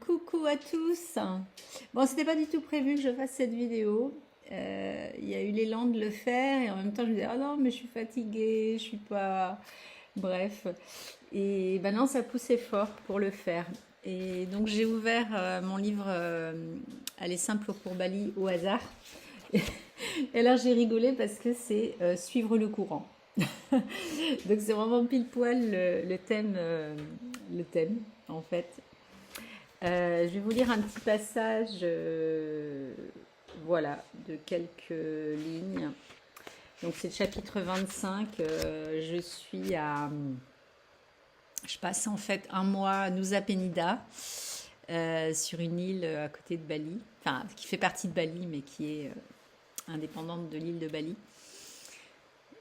Coucou à tous. Bon, c'était pas du tout prévu que je fasse cette vidéo. Il y a eu l'élan de le faire et en même temps je me disais ah non mais je suis fatiguée, je suis pas. Bref. Et ben non, ça poussait fort pour le faire. Et donc j'ai ouvert mon livre Aller simple pour Bali au hasard. Et là j'ai rigolé parce que c'est suivre le courant. Donc c'est vraiment pile poil le thème en fait. Je vais vous lire un petit passage, voilà, de quelques lignes. Donc c'est le chapitre 25. Je passe en fait un mois à Nusa Penida, sur une île à côté de Bali, enfin qui fait partie de Bali mais qui est indépendante de l'île de Bali.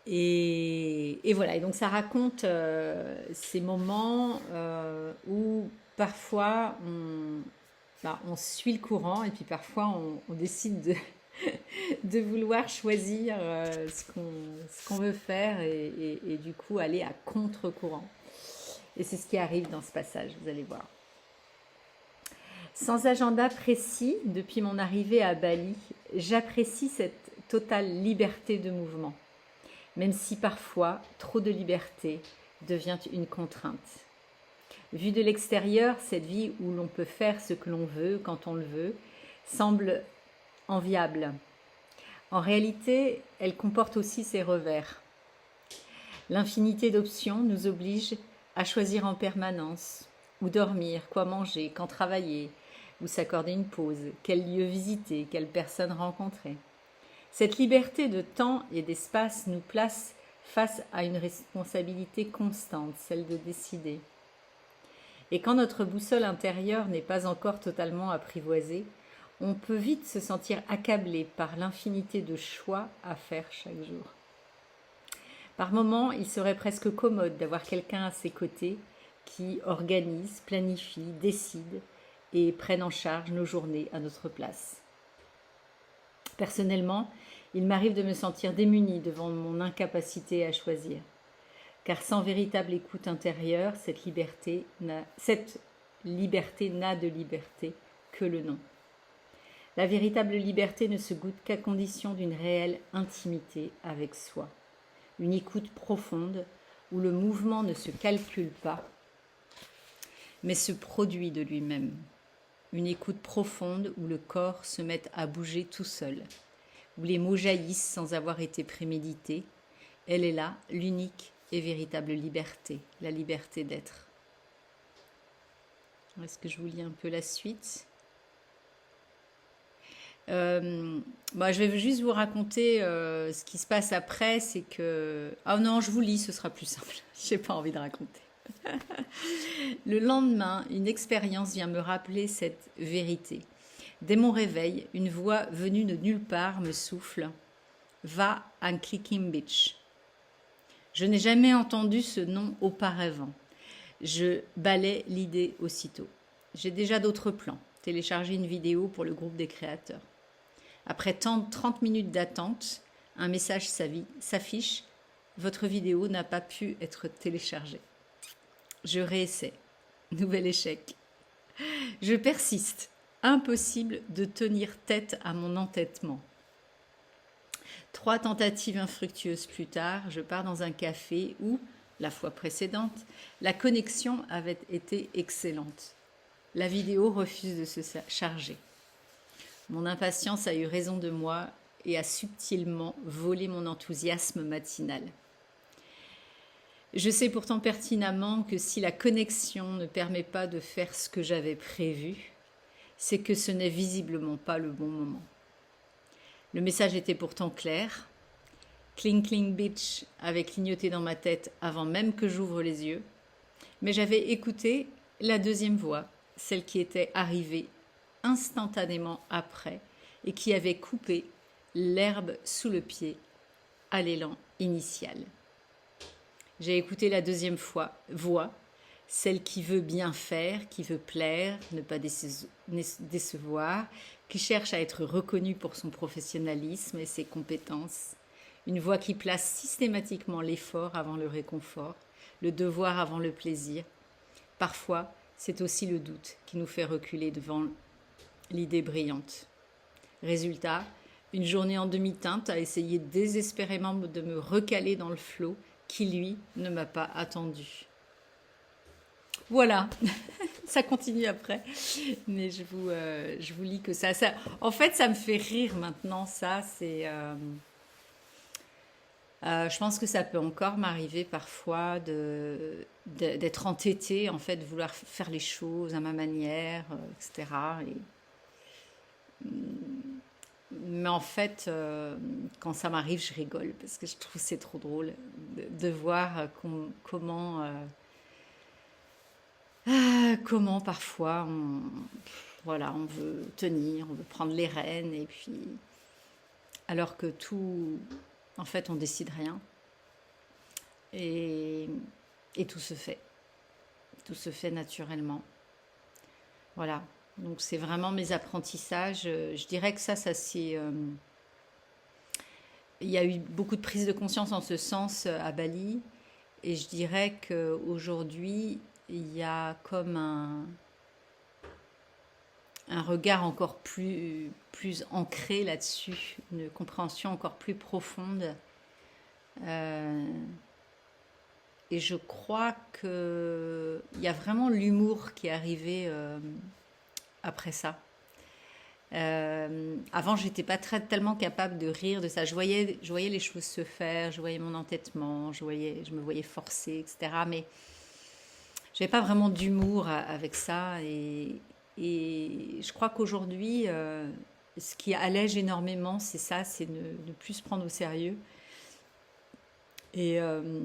Et voilà, et donc ça raconte ces moments où parfois on suit le courant et puis parfois on décide de vouloir choisir ce qu'on veut faire et du coup aller à contre-courant. Et c'est ce qui arrive dans ce passage, vous allez voir. Sans agenda précis, depuis mon arrivée à Bali, j'apprécie cette totale liberté de mouvement, même si parfois trop de liberté devient une contrainte. Vue de l'extérieur, cette vie où l'on peut faire ce que l'on veut quand on le veut semble enviable. En réalité, elle comporte aussi ses revers. L'infinité d'options nous oblige à choisir en permanence où dormir, quoi manger, quand travailler, où s'accorder une pause, quel lieu visiter, quelle personne rencontrer. Cette liberté de temps et d'espace nous place face à une responsabilité constante, celle de décider. Et quand notre boussole intérieure n'est pas encore totalement apprivoisée, on peut vite se sentir accablé par l'infinité de choix à faire chaque jour. Par moments, il serait presque commode d'avoir quelqu'un à ses côtés qui organise, planifie, décide et prenne en charge nos journées à notre place. Personnellement, il m'arrive de me sentir démunie devant mon incapacité à choisir. Car sans véritable écoute intérieure, cette liberté n'a de liberté que le nom. La véritable liberté ne se goûte qu'à condition d'une réelle intimité avec soi. Une écoute profonde où le mouvement ne se calcule pas, mais se produit de lui-même. Une écoute profonde où le corps se met à bouger tout seul, où les mots jaillissent sans avoir été prémédités. Elle est là, l'unique et véritable liberté, la liberté d'être. Est-ce que je vous lis un peu la suite ? Je vais juste vous raconter ce qui se passe après, c'est que... Ah non, je vous lis, ce sera plus simple. Je n'ai pas envie de raconter. Le lendemain, une expérience vient me rappeler cette vérité. Dès mon réveil, une voix venue de nulle part me souffle « Va à Clicking Beach ». Je n'ai jamais entendu ce nom auparavant. Je balais l'idée aussitôt. J'ai déjà d'autres plans. Télécharger une vidéo pour le groupe des créateurs. Après 30 minutes d'attente, un message s'affiche. Votre vidéo n'a pas pu être téléchargée. Je réessaie. Nouvel échec. Je persiste. Impossible de tenir tête à mon entêtement. 3 tentatives infructueuses plus tard, je pars dans un café où, la fois précédente, la connexion avait été excellente. La vidéo refuse de se charger. Mon impatience a eu raison de moi et a subtilement volé mon enthousiasme matinal. Je sais pourtant pertinemment que si la connexion ne permet pas de faire ce que j'avais prévu, c'est que ce n'est visiblement pas le bon moment. Le message était pourtant clair. Cling Cling Beach avait clignoté dans ma tête avant même que j'ouvre les yeux, mais j'avais écouté la deuxième voix, celle qui était arrivée instantanément après et qui avait coupé l'herbe sous le pied à l'élan initial. J'ai écouté la deuxième voix, celle qui veut bien faire, qui veut plaire, ne pas décevoir, qui cherche à être reconnue pour son professionnalisme et ses compétences. Une voix qui place systématiquement l'effort avant le réconfort, le devoir avant le plaisir, parfois c'est aussi le doute qui nous fait reculer devant l'idée brillante. Résultat, une journée en demi-teinte à essayer désespérément de me recaler dans le flot qui, lui, ne m'a pas attendu. Voilà, ça continue après, mais je vous lis que ça. En fait, ça me fait rire maintenant, ça, je pense que ça peut encore m'arriver parfois d'être entêtée, en fait, de vouloir faire les choses à ma manière, etc. Mais en fait, quand ça m'arrive, je rigole parce que je trouve que c'est trop drôle de voir comment parfois voilà, on veut tenir, on veut prendre les rênes et puis alors que tout, en fait, on décide rien et, et tout se fait naturellement. Voilà. Donc c'est vraiment mes apprentissages. Je dirais que ça c'est. Il y a eu beaucoup de prise de conscience en ce sens à Bali, et je dirais qu'aujourd'hui il y a comme un regard encore plus ancré là-dessus, une compréhension encore plus profonde. Euh, et je crois qu'il y a vraiment l'humour qui est arrivé après ça. Avant, j'étais pas tellement capable de rire de ça. Je voyais les choses se faire, je voyais mon entêtement, je me voyais forcer, etc. Mais j'avais pas vraiment d'humour avec ça. Et je crois qu'aujourd'hui, ce qui allège énormément, c'est ça, c'est ne plus se prendre au sérieux et, euh,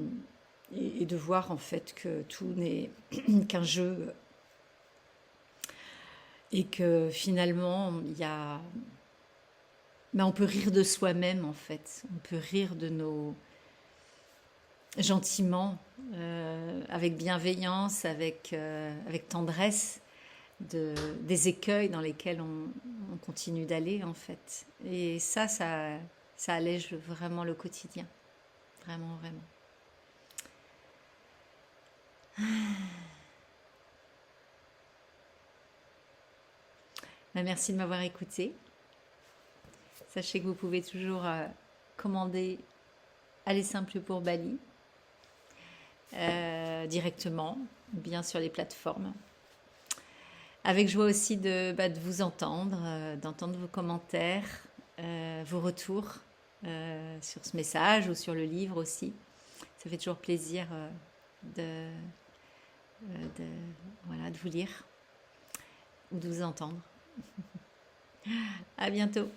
et de voir en fait que tout n'est qu'un jeu et que finalement, on peut rire de soi-même en fait. On peut rire de nos gentiment, avec bienveillance, avec tendresse, des écueils dans lesquels on continue d'aller en fait. Et ça allège vraiment le quotidien. Vraiment, vraiment. Merci de m'avoir écouté. Sachez que vous pouvez toujours commander Aller Simple pour Bali directement, bien sur les plateformes. Avec joie aussi de vous entendre, d'entendre vos commentaires, vos retours sur ce message ou sur le livre aussi. Ça fait toujours plaisir voilà, de vous lire ou de vous entendre. À bientôt.